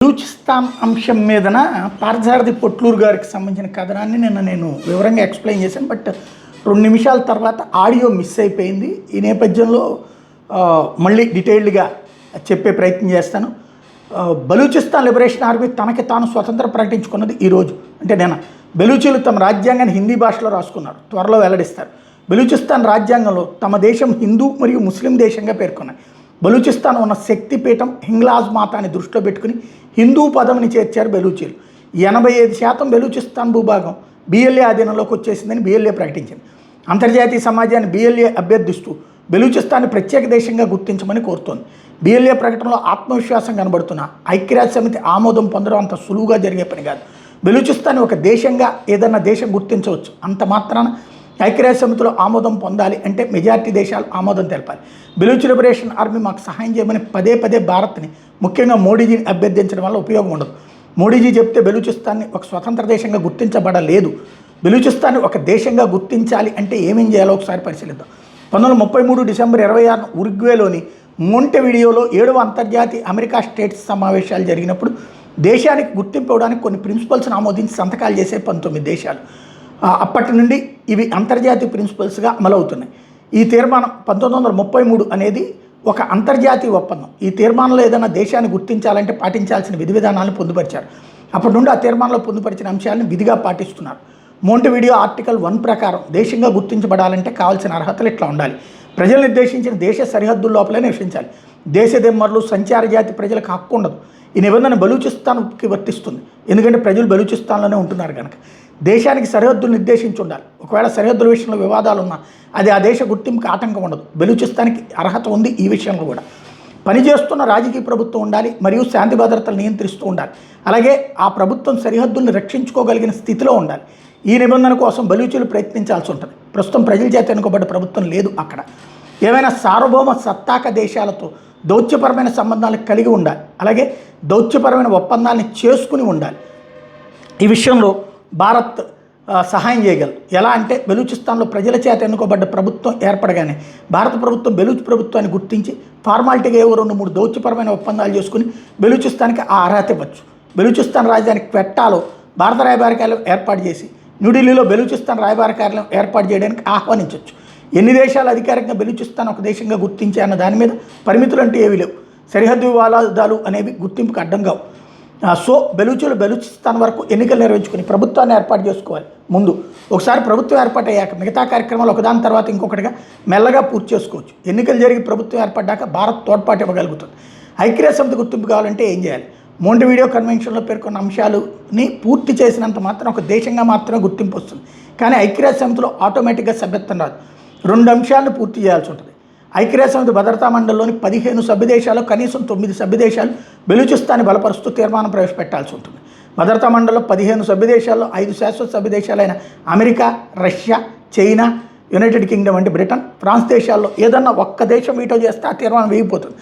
బలూచిస్తాన్ అంశం మీదన పార్థసారథి పొట్లూరు గారికి సంబంధించిన కథనాన్ని నేను వివరంగా ఎక్స్ప్లెయిన్ చేశాను. బట్ 2 నిమిషాల తర్వాత ఆడియో మిస్ అయిపోయింది. ఈ నేపథ్యంలో మళ్ళీ డీటెయిల్డ్గా చెప్పే ప్రయత్నం చేస్తాను. బలూచిస్తాన్ లిబరేషన్ ఆర్మీ తనకి తాను స్వతంత్రం ప్రకటించుకున్నది ఈరోజు. అంటే బెలూచీలు తమ రాజ్యాంగాన్ని హిందీ భాషలో రాసుకున్నారు, త్వరలో వెల్లడిస్తారు. బలూచిస్తాన్ రాజ్యాంగంలో తమ దేశం హిందూ మరియు ముస్లిం దేశంగా పేర్కొన్నాయి. బలూచిస్తాన్ ఉన్న శక్తిపీఠం హింగ్లాజ్ మాతాన్ని దృష్టిలో పెట్టుకుని హిందూ పదవిని చేర్చారు బెలూచీలు. 85% బెలూచిస్తాన్ భూభాగం బిఎల్ఏ ఆధీనంలోకి వచ్చేసిందని బిఎల్ఏ ప్రకటించింది. అంతర్జాతీయ సమాజాన్ని బిఎల్ఏ అభ్యర్థిస్తూ బెలూచిస్తాన్ని ప్రత్యేక దేశంగా గుర్తించమని కోరుతోంది. బిఎల్ఏ ప్రకటనలో ఆత్మవిశ్వాసం కనబడుతున్న ఐక్యరాజ్య సమితి ఆమోదం పొందడం అంత సులువుగా జరిగే పని కాదు. బెలూచిస్తాన్ ఒక దేశంగా ఏదన్నా దేశం గుర్తించవచ్చు, అంత మాత్రాన ఐక్యరాజ్య సమితిలో ఆమోదం పొందాలి అంటే మెజారిటీ దేశాలు ఆమోదం తెలపాలి. బెలూచ్ లిబరేషన్ ఆర్మీ మాకు సహాయం చేయమని పదే భారత్ని, ముఖ్యంగా మోడీజీని అభ్యర్థించడం వల్ల ఉపయోగం ఉండదు. మోడీజీ చెప్తే బెలూచిస్తాన్ని ఒక స్వతంత్ర దేశంగా గుర్తించబడలేదు. బెలూచిస్తాన్ని ఒక దేశంగా గుర్తించాలి అంటే ఏమేం చేయాలో ఒకసారి పరిశీలిద్దాం. 1933 డిసెంబర్ 26 ఉరుగ్వేలోని మోంటెవిడియోలో 7వ అంతర్జాతీయ అమెరికా స్టేట్స్ సమావేశాలు జరిగినప్పుడు దేశానికి గుర్తింపు ఇవ్వడానికి కొన్ని ప్రిన్సిపల్స్ని ఆమోదించి సంతకాలు చేసే 19 దేశాలు. అప్పటి నుండి ఇవి అంతర్జాతీయ ప్రిన్సిపల్స్గా అమలవుతున్నాయి. ఈ తీర్మానం 1933 అనేది ఒక అంతర్జాతీయ ఒప్పందం. ఈ తీర్మానంలో ఏదైనా దేశాన్ని గుర్తించాలంటే పాటించాల్సిన విధి విధానాలను పొందుపరిచారు. అప్పటి నుండి ఆ తీర్మానంలో పొందుపరిచిన అంశాలను విధిగా పాటిస్తున్నారు. మోంటెవిడియో ఆర్టికల్ 1 ప్రకారం దేశంగా గుర్తించబడాలంటే కావాల్సిన అర్హతలు ఇట్లా ఉండాలి. ప్రజలు నిర్దేశించిన దేశ సరిహద్దుల లోపలే నివసించాలి. దేశ దిమ్మర్లు, సంచార జాతి ప్రజలకు హక్కు ఉండదు. ఈ నిబంధన బలూచిస్తాన్కి వర్తిస్తుంది, ఎందుకంటే ప్రజలు బలూచిస్తాన్లోనే ఉంటున్నారు కనుక. దేశానికి సరిహద్దులు నిర్దేశించి ఉండాలి. ఒకవేళ సరిహద్దుల విషయంలో వివాదాలు ఉన్నా అది ఆ దేశ గుర్తింపుకి ఆటంకం ఉండదు. బలూచిస్తాన్కి అర్హత ఉంది ఈ విషయంలో కూడా. పనిచేస్తున్న రాజకీయ ప్రభుత్వం ఉండాలి మరియు శాంతి భద్రతలు నియంత్రిస్తూ ఉండాలి. అలాగే ఆ ప్రభుత్వం సరిహద్దుల్ని రక్షించుకోగలిగిన స్థితిలో ఉండాలి. ఈ నిబంధన కోసం బలూచీలు ప్రయత్నించాల్సి ఉంటుంది. ప్రస్తుతం ప్రజల చేత ఎన్నుకోబడ్డ ప్రభుత్వం లేదు అక్కడ. ఏమైనా సార్వభౌమ సత్తాక దేశాలతో దౌత్యపరమైన సంబంధాలు కలిగి ఉండాలి. అలాగే దౌత్యపరమైన ఒప్పందాలని చేసుకుని ఉండాలి. ఈ విషయంలో భారత్ సహాయం చేయగలదు. ఎలా అంటే బెలూచిస్తాన్లో ప్రజల చేత ఎన్నుకోబడ్డ ప్రభుత్వం ఏర్పడగానే భారత ప్రభుత్వం బెలూచ్ ప్రభుత్వాన్ని గుర్తించి ఫార్మాలిటీగా 2-3 దౌత్యపరమైన ఒప్పందాలు చేసుకుని బెలూచిస్తాన్కి ఆ అర్హత ఇవ్వచ్చు. బెలూచిస్తాన్ రాజధాని క్వెట్టాలో భారత రాయబార కార్యాలయం ఏర్పాటు చేసి న్యూఢిల్లీలో బెలూచిస్తాన్ రాయబార కార్యాలయం ఏర్పాటు చేయడానికి ఆహ్వానించవచ్చు. ఎన్ని దేశాలు అధికారికంగా బెలూచిస్తాన్ ఒక దేశంగా గుర్తించే అన్న దాని మీద పరిమితులు అంటే ఏవి లేవు. సరిహద్దు వివాదాలు అనేవి గుర్తింపుకు అడ్డం కావు. సో బెలూచిస్తాన్ వరకు ఎన్నికలు నిర్వహించుకుని ప్రభుత్వాన్ని ఏర్పాటు చేసుకోవాలి. ముందు ఒకసారి ప్రభుత్వం ఏర్పాటయ్యాక మిగతా కార్యక్రమాలు ఒకదాని తర్వాత ఇంకొకటిగా మెల్లగా పూర్తి చేసుకోవచ్చు. ఎన్నికలు జరిగి ప్రభుత్వం ఏర్పడ్డాక భారత్ తోడ్పాటు ఇవ్వగలుగుతుంది. ఐక్యరాజ్య సమితి గుర్తింపు కావాలంటే ఏం చేయాలి? మోంటెవిడియో కన్వెన్షన్లో పేర్కొన్న అంశాలని పూర్తి చేసినంత మాత్రం ఒక దేశంగా మాత్రమే గుర్తింపు వస్తుంది. కానీ ఐక్యరాజ్య సమితిలో ఆటోమేటిక్గా సభ్యత్వం రాదు. 2 అంశాలను పూర్తి చేయాల్సి ఉంటుంది. ఐక్యరాజ్య సమితి భద్రతా మండలిలోని 15 సభ్య దేశాలు కనీసం 9 సభ్య దేశాలు బెలూచిస్తాన్ని బలపరుస్తూ తీర్మానం ప్రవేశపెట్టాల్సి ఉంటుంది. భద్రతా మండలిలో 15 సభ్య దేశాల్లో 5 శాశ్వత సభ్య దేశాలైన America, Russia, China, United Kingdom అంటే బ్రిటన్, ఫ్రాన్స్ దేశాల్లో ఏదన్నా ఒక్క దేశం వీటో చేస్తే ఆ తీర్మానం వేగిపోతుంది.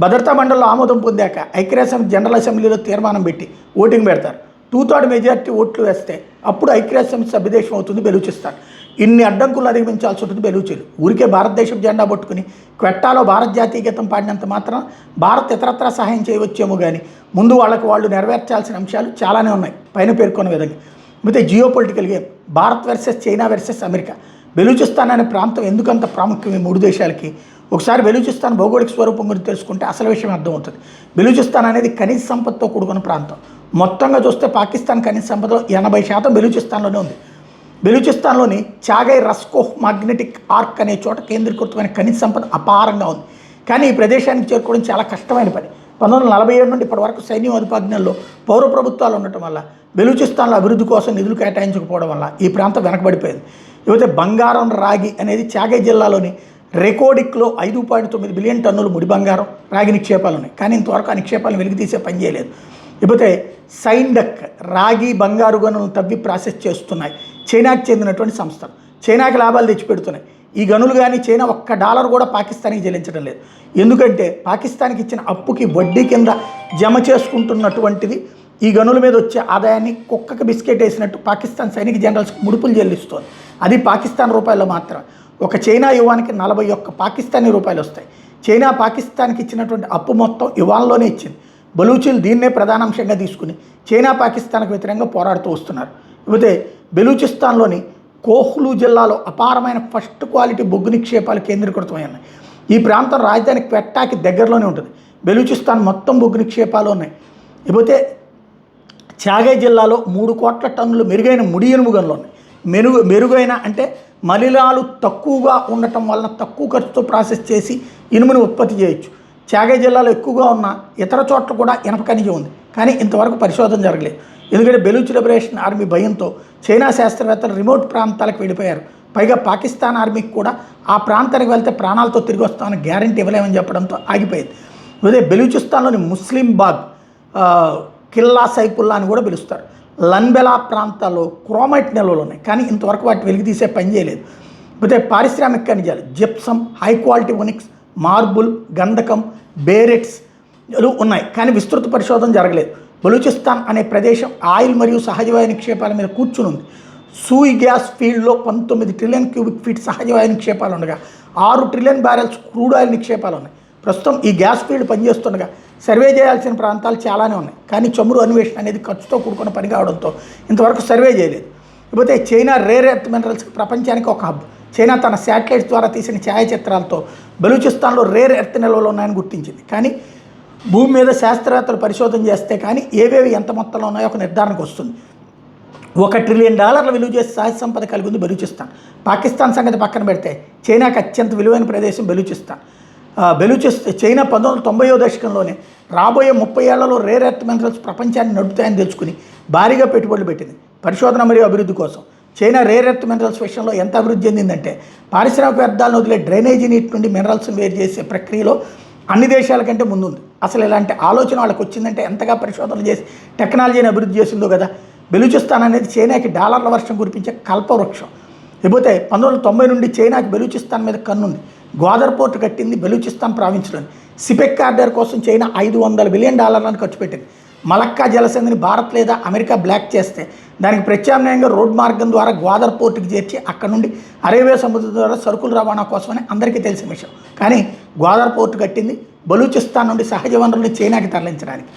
భద్రతా మండలిలో ఆమోదం పొందాక ఐక్యరాజ్య సమితి జనరల్ అసెంబ్లీలో తీర్మానం పెట్టి ఓటింగ్ పెడతారు. 2/3 మెజారిటీ ఓట్లు వేస్తే అప్పుడు ఐక్యరాజ్య సమితి సభ్యదేశం అవుతుంది బెలూచిస్తాన్. ఇన్ని అడ్డంకులు అధిగమించాల్సి ఉంటుంది బెలూచీలు. ఊరికే భారతదేశం జెండా పట్టుకుని క్వెట్టాలో భారత జాతీయ గీతం పాడినంత మాత్రం భారత్ ఇతరత్రా సహాయం చేయవచ్చేమో కానీ ముందు వాళ్ళు నెరవేర్చాల్సిన అంశాలు చాలానే ఉన్నాయి పైన పేర్కొన్న విధంగా. అయితే geo political game Bharat versus China versus America. Balochistan అనే ప్రాంతం ఎందుకంత ప్రాముఖ్యం ఈ 3 దేశాలకి? ఒకసారి బెలూచిస్తాన్ భౌగోళిక స్వరూపం గురించి తెలుసుకుంటే అసలు విషయం అర్థమవుతుంది. బెలూచిస్తాన్ అనేది ఖనిజ సంపదతో కూడుకున్న ప్రాంతం. మొత్తంగా చూస్తే పాకిస్తాన్ ఖనిజ సంపదలో 80% బెలూచిస్తాన్లోనే ఉంది. బెలూచిస్తాన్లోని చాగై రస్కోహ్ మాగ్నెటిక్ ఆర్క్ అనే చోట కేంద్రీకృతమైన ఖనిజ సంపద అపారంగా ఉంది. కానీ ఈ ప్రదేశానికి చేరుకోవడం చాలా కష్టమైన పని. 1947 నుండి ఇప్పటి వరకు సైన్యం అధిపజ్ఞంలో పౌర ప్రభుత్వాలు ఉండటం వల్ల బెలూచిస్తాన్లో అభివృద్ధి కోసం నిధులు కేటాయించకపోవడం వల్ల ఈ ప్రాంతం వెనకబడిపోయింది. ఇకపోతే బంగారం, రాగి అనేది చాగై జిల్లాలోని రెకోడిక్లో 5.9 బిలియన్ టన్నులు ముడి బంగారం, రాగి నిక్షేపాలు ఉన్నాయి. కానీ ఇంతవరకు ఆ నిక్షేపాలను వెలికితీసే పని చేయలేదు. ఇకపోతే సైండక్ రాగి, బంగారు గనులను తవ్వి ప్రాసెస్ చేస్తున్నాయి చైనాకి చెందినటువంటి సంస్థలు. చైనాకి లాభాలు తెచ్చిపెడుతున్నాయి. ఈ గనులు కానీ చైనా $1 కూడా పాకిస్తాన్కి చెల్లించడం లేదు. ఎందుకంటే పాకిస్తాన్కి ఇచ్చిన అప్పుకి వడ్డీ కింద జమ చేసుకుంటున్నటువంటిది ఈ గనుల మీద వచ్చే ఆదాయాన్ని కుక్కకి బిస్కెట్ వేసినట్టు పాకిస్తాన్ సైనిక జనరల్స్కి ముడుపులు చెల్లిస్తోంది. అది పాకిస్తాన్ రూపాయల్లో మాత్రం. ఒక చైనా యువానికి 41 పాకిస్తానీ రూపాయలు వస్తాయి. చైనా పాకిస్తాన్కి ఇచ్చినటువంటి అప్పు మొత్తం యువాన్లోనే ఇచ్చింది. బలూచీలు దీన్నే ప్రధానాంశంగా తీసుకుని చైనా పాకిస్తాన్కు వ్యతిరేకంగా పోరాడుతూ వస్తున్నారు. ఇకపోతే బెలూచిస్తాన్లోని కోహ్లూ జిల్లాలో అపారమైన ఫస్ట్ క్వాలిటీ బొగ్గు నిక్షేపాలు కేంద్రీకృతమై ఉన్నాయి. ఈ ప్రాంతం రాజధాని క్వెట్టాకి దగ్గరలోనే ఉంటుంది. బెలూచిస్తాన్ మొత్తం బొగ్గు నిక్షేపాలు ఉన్నాయి. ఇకపోతే చాగై జిల్లాలో 3 కోట్ల టన్నులు మెరుగైన ముడి ఇనుము గనులు ఉన్నాయి. మెరుగైన అంటే మలినాలు తక్కువగా ఉండటం వలన తక్కువ ఖర్చుతో ప్రాసెస్ చేసి ఇనుముని ఉత్పత్తి చేయొచ్చు. చాగై జిల్లాలో ఎక్కువగా ఉన్న ఇతర చోట్ల కూడా ఇనప ఖనిజం ఉంది, కానీ ఇంతవరకు పరిశోధన జరగలేదు. ఎందుకంటే బెలూచ్ లిబరేషన్ ఆర్మీ భయంతో చైనా శాస్త్రవేత్తలు రిమోట్ ప్రాంతాలకు వెళ్ళిపోయారు. పైగా పాకిస్తాన్ ఆర్మీకి కూడా ఆ ప్రాంతానికి వెళ్తే ప్రాణాలతో తిరిగి వస్తామని గ్యారంటీ ఇవ్వలేమని చెప్పడంతో ఆగిపోయింది. ఇదే బెలూచిస్తాన్లోని ముస్లిం బాగ్, కిల్లా సైపుల్లా అని కూడా పిలుస్తారు. లన్బెలా ప్రాంతాల్లో క్రోమైట్ నిల్వలు ఉన్నాయి, కానీ ఇంతవరకు వాటి వెలికి తీసే పని చేయలేదు. అయితే పారిశ్రామిక ఖనిజాలు gypsum, high quality onyx, marble, గంధకం, బేరెట్స్ ఉన్నాయి, కానీ విస్తృత పరిశోధన జరగలేదు. బలూచిస్తాన్ అనే ప్రదేశం ఆయిల్ మరియు సహజవాయు నిక్షేపాల మీద కూర్చుని ఉంది. సూయి గ్యాస్ ఫీల్డ్లో 19 ట్రిలియన్ క్యూబిక్ ఫీట్ సహజవాయు నిక్షేపాలు ఉండగా 6 ట్రిలియన్ బ్యారెల్స్ క్రూడ్ ఆయిల్ నిక్షేపాలు ఉన్నాయి. ప్రస్తుతం ఈ గ్యాస్ ఫీల్డ్ పనిచేస్తుండగా సర్వే చేయాల్సిన ప్రాంతాలు చాలానే ఉన్నాయి, కానీ చమురు అన్వేషణ అనేది ఖర్చుతో కూడుకున్న పని కావడంతో ఇంతవరకు సర్వే చేయలేదు. ఇకపోతే చైనా రేర్ ఎర్త్ మినరల్స్కి ప్రపంచానికి ఒక హబ్. చైనా తన శాటిలైట్స్ ద్వారా తీసిన ఛాయాచిత్రాలతో బలూచిస్తాన్లో రేర్ ఎర్త్ నిల్వలు ఉన్నాయని గుర్తించింది. కానీ భూమి మీద శాస్త్రవేత్తలు పరిశోధన చేస్తే కానీ ఏవేవి ఎంత మొత్తంలో ఉన్నాయో ఒక నిర్ధారణకు వస్తుంది. $1 ట్రిలియన్ విలువ చేసే సహజ సంపద కలిగి ఉంది బలూచిస్తాన్. పాకిస్తాన్ సంగతి పక్కన పెడితే చైనాకి అత్యంత విలువైన ప్రదేశం బలూచిస్తాన్. చైనా 1990వ దశకంలోనే రాబోయే 30 ఏళ్లలో రేర్ ఎర్త్ మినరల్స్ ప్రపంచాన్ని నడుపుతాయని తెలుసుకుని భారీగా పెట్టుబడులు పెట్టింది పరిశోధన మరియు అభివృద్ధి కోసం. చైనా రేర్ ఎర్త్ మినరల్స్ విషయంలో ఎంత అభివృద్ధి చెందిందంటే పారిశ్రామిక వ్యర్థాలను వదిలే డ్రైనేజీ నీటి నుండి మినరల్స్ని వేరు చేసే ప్రక్రియలో అన్ని దేశాల కంటే ముందుంది. అసలు ఇలాంటి ఆలోచన వాళ్ళకి వచ్చిందంటే ఎంతగా పరిశోధనలు చేసి టెక్నాలజీని అభివృద్ధి చేసిందో కదా. బెలూచిస్తాన్ అనేది చైనాకి డాలర్ల వర్షం కురిపించే కల్పవృక్షం. లేకపోతే 1990 నుండి చైనాకి బెలూచిస్తాన్ మీద కన్నుంది. గ్వాదర్ పోర్టు కట్టింది బెలూచిస్తాన్ ప్రావిన్స్లోని. సిపెక్ కారిడార్ కోసం చైనా $500 బిలియన్ ఖర్చు పెట్టింది. మలక్కా జలసంధిని భారత్ లేదా అమెరికా బ్లాక్ చేస్తే దానికి ప్రత్యామ్నాయంగా రోడ్ మార్గం ద్వారా గ్వాదర్ పోర్టుకి చేర్చి అక్కడ నుండి అరేబియా సముద్రం ద్వారా సరుకులు రవాణా కోసమని అందరికీ తెలిసిన విషయం. కానీ గ్వాదర్ పోర్టు కట్టింది బలూచిస్తాన్ నుండి సహజ వనరుల్ని చైనాకి తరలించడానికి.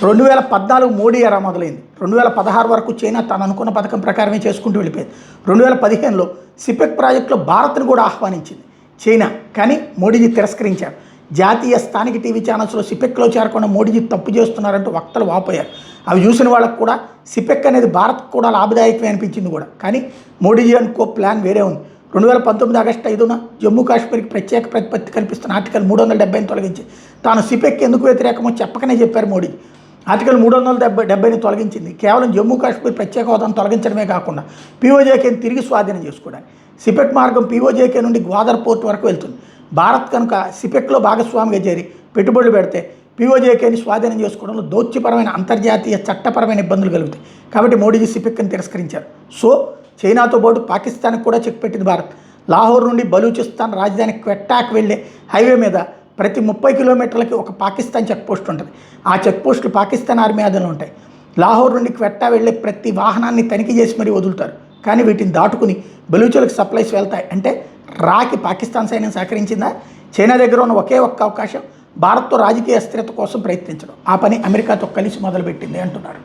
2014 మోడీ ఎరా మొదలైంది. 2016 వరకు చైనా తను అనుకున్న పథకం ప్రకారమే చేసుకుంటూ వెళ్ళిపోయింది. 2015లో సిపెక్ ప్రాజెక్టులో భారత్ను కూడా ఆహ్వానించింది చైనా, కానీ మోడీజీ తిరస్కరించారు. జాతీయ స్థానిక టీవీ ఛానల్స్లో సిపెక్లో చేరకుండా మోడీజీ తప్పు చేస్తున్నారంటూ వక్తలు వాపోయారు. అవి చూసిన వాళ్ళకు కూడా సిపెక్ అనేది భారత్కు కూడా లాభదాయకమే అనిపించింది కూడా. కానీ మోడీజీ అనుకో ప్లాన్ వేరే ఉంది. 2019 ఆగస్టు 5న జమ్మూ కాశ్మీర్కి ప్రత్యేక ప్రతిపత్తి కల్పిస్తున్న ఆర్టికల్ 370ని తొలగించి తాను సిపెక్ ఎందుకు వ్యతిరేకమో చెప్పకనే చెప్పారు మోడీ. ఆర్టికల్ 370ని తొలగించింది కేవలం జమ్మూ కాశ్మీర్ ప్రత్యేక హోదాను తొలగించడమే కాకుండా పీఓజేకేని తిరిగి స్వాధీనం చేసుకోవడానికి. సిపెక్ మార్గం పీఓజేకే నుండి గ్వాదర్ పోర్ట్ వరకు వెళ్తుంది. భారత్ కనుక సిపెక్లో భాగస్వామిగా చేరి పెట్టుబడులు పెడితే పీఓజేకేని స్వాధీనం చేసుకోవడంలో దౌత్యపరమైన అంతర్జాతీయ చట్టపరమైన ఇబ్బందులు కలుగుతాయి. కాబట్టి మోడీజీ సిపెక్ని తిరస్కరించారు. సో చైనాతో పాటు పాకిస్తాన్కి కూడా చెక్ పెట్టింది భారత్. లాహోర్ నుండి బలూచిస్తాన్ రాజధాని క్వెట్టాకి వెళ్ళే హైవే మీద ప్రతి 30 కిలోమీటర్లకి ఒక పాకిస్తాన్ చెక్ పోస్ట్ ఉంటుంది. ఆ చెక్ పోస్టులు పాకిస్తాన్ ఆర్మీ ఆధీనంలో ఉంటాయి. లాహోర్ నుండి క్వెట్టా వెళ్ళే ప్రతి వాహనాన్ని తనిఖీ చేసి మరీ వదులుతారు. కానీ వీటిని దాటుకుని బలూచులకు సప్లైస్ వెళ్తాయి. అంటే రాకి పాకిస్తాన్ సైన్యం సహకరించిందా? చైనా దగ్గర ఉన్న ఒకే ఒక్క అవకాశం భారత్తో రాజకీయ అస్థిరత కోసం ప్రయత్నించడం. ఆ పని అమెరికాతో కలిసి మొదలుపెట్టింది అంటున్నారు.